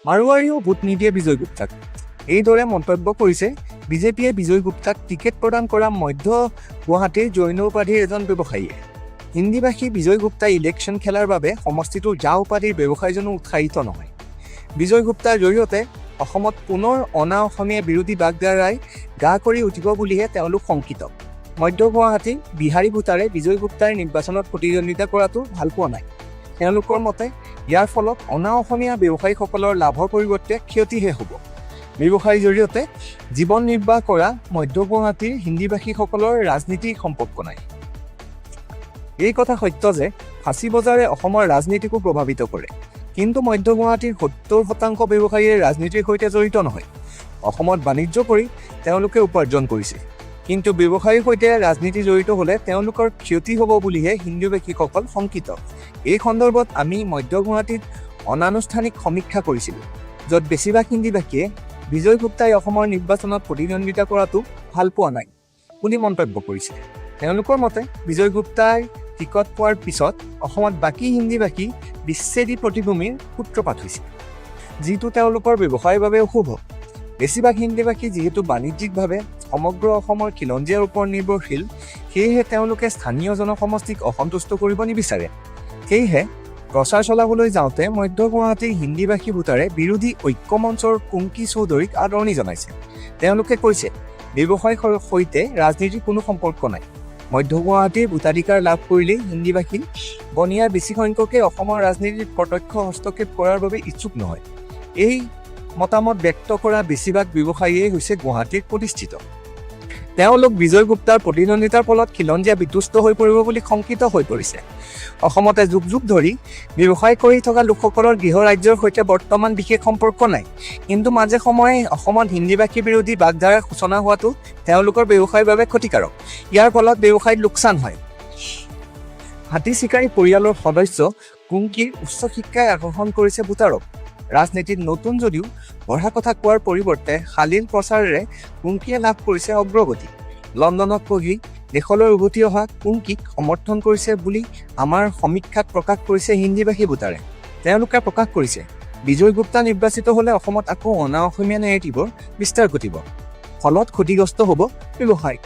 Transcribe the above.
মাৰোৱাৰীও vote নিদিয়ে বিজয় গুপ্তাক। এইদৰে মন্তব্য কৰিছে বিজেপিয়ে বিজয় গুপ্তাক টিকেট প্ৰদান কৰা মধ্য গুৱাহাটীৰ জৈন উপাধিৰ এজন ব্যৱসায়ীয়ে। হিন্দীভাষী বিজয় গুপ্তাই ইলেকশ্যন খেলাৰ বাবে সমষ্টিটোৰ জা উপাধিৰ ব্যৱসায়ীজনো উৎসাহিত নহয়। বিজয় গুপ্তাৰ জৰিয়তে অসমত পুনৰ অনা অসমীয়া বিৰোধী বাগধাৰাই গা কৰি উঠিব বুলিহে তেওঁলোক শংকিত। মধ্য গুৱাহাটী বিহাৰী ভোটাৰে বিজয় গুপ্তাৰ নিৰ্বাচনত প্ৰতিদ্বন্দ্বিতা কৰাটো ভাল পোৱা নাই। তেওঁলোকৰ মতে ইয়াৰ ফলত অনা অসমীয়া ব্যৱসায়ীসকলৰ লাভৰ পৰিৱৰ্তে ক্ষতিহে হ'ব। ব্যৱসায়ীৰ জৰিয়তে জীৱন নিৰ্বাহ কৰা মধ্য গুৱাহাটীৰ হিন্দীভাষীসকলৰ ৰাজনীতিৰ সম্পৰ্ক নাই। এই কথা সত্য যে ফাঁচী বজাৰে অসমৰ ৰাজনীতিকো প্ৰভাৱিত কৰে, কিন্তু মধ্য গুৱাহাটীৰ 70% ব্যৱসায়ীয়ে ৰাজনীতিৰ সৈতে জড়িত নহয়। অসমত বাণিজ্য কৰি তেওঁলোকে উপাৰ্জন কৰিছে, কিন্তু ব্যৱসায়ীৰ সৈতে ৰাজনীতি জড়িত হ'লে তেওঁলোকৰ ক্ষতি হ'ব বুলিহে হিন্দীভাষীসকল শংকিত। এই সন্দৰ্ভত আমি মধ্য গুৱাহাটীত অনানুষ্ঠানিক সমীক্ষা কৰিছিলোঁ, য'ত বেছিভাগ হিন্দীভাষীয়ে বিজয় গুপ্তাই অসমৰ নিৰ্বাচনত প্ৰতিদ্বন্দ্বিতা কৰাটো ভাল পোৱা নাই বুলি মন্তব্য কৰিছে। তেওঁলোকৰ মতে বিজয় গুপ্তাই টিকট পোৱাৰ পিছত অসমত বাকী হিন্দীভাষী বিচ্ছেদী প্ৰতিভূমিৰ সূত্ৰপাত হৈছে, যিটো তেওঁলোকৰ ব্যৱসায়ৰ বাবে অশুভ। বেছিভাগ হিন্দীভাষী যিহেতু বাণিজ্যিকভাৱে সমগ্ৰ অসমৰ খিলঞ্জীয়াৰ ওপৰত নিৰ্ভৰশীল, সেয়েহে তেওঁলোকে স্থানীয় জনসমষ্টিক অসন্তুষ্ট কৰিব নিবিচাৰে। সেয়েহে প্ৰচাৰ চলাবলৈ যাওঁতে মধ্য গুৱাহাটীৰ হিন্দীভাষী ভোটাৰে বিৰোধী ঐক্য মঞ্চৰ কুংকি চৌধুৰীক আদৰণি জনাইছে। তেওঁলোকে কৈছে ব্যৱসায়ৰ সৈতে ৰাজনীতিৰ কোনো সম্পৰ্ক নাই। মধ্য গুৱাহাটীৰ ভোটাধিকাৰ লাভ কৰিলেই হিন্দীভাষী বনিয়াৰ বেছি সংখ্যকে অসমৰ ৰাজনীতিত প্ৰত্যক্ষ হস্তক্ষেপ কৰাৰ বাবে ইচ্ছুক নহয়। এই মতামত ব্যক্ত কৰা বেছিভাগ ব্যৱসায়ীয়ে হৈছে গুৱাহাটীত প্ৰতিষ্ঠিত। তেওঁলোক বিজয় গুপ্তাৰ প্ৰতিদ্বন্দ্বিতাৰ ফলত খিলঞ্জীয়া বিতুষ্ট হৈ পৰিব বুলি শংকিত হৈ পৰিছে। অসমতে যুগ যুগ ধৰি ব্যৱসায় কৰি থকা লোকসকলৰ গৃহ ৰাজ্যৰ সৈতে বৰ্তমান বিশেষ সম্পৰ্ক নাই, কিন্তু মাজে সময়ে অসমত হিন্দীভাষী বিৰোধী বাগধাৰাৰ সূচনা হোৱাটো তেওঁলোকৰ ব্যৱসায়ৰ বাবে ক্ষতিকাৰক। ইয়াৰ ফলত ব্যৱসায়ত লোকচান হয়। হাতী চিকাৰী পৰিয়ালৰ সদস্য কুংকিৰ উচ্চ শিক্ষাই আকৰ্ষণ কৰিছে ভোটাৰক। ৰাজনীতিত নতুন যদিও পঢ়া কথা কোৱাৰ পৰিৱৰ্তে শালীন প্ৰচাৰেৰে কুংকিয়ে লাভ কৰিছে অগ্ৰগতি। লণ্ডনত পঢ়ি দেশলৈ উভতি অহা কুংকিক সমৰ্থন কৰিছে বুলি আমাৰ সমীক্ষাত প্ৰকাশ কৰিছে হিন্দীভাষী ভোটাৰে। তেওঁলোকে প্ৰকাশ কৰিছে বিজয় গুপ্তা নিৰ্বাচিত হ'লে অসমত আকৌ অনা অসমীয়া নেৰেটিভৰ বিস্তাৰ ঘটিব, ফলত ক্ষতিগ্ৰস্ত হ'ব ব্যৱসায়।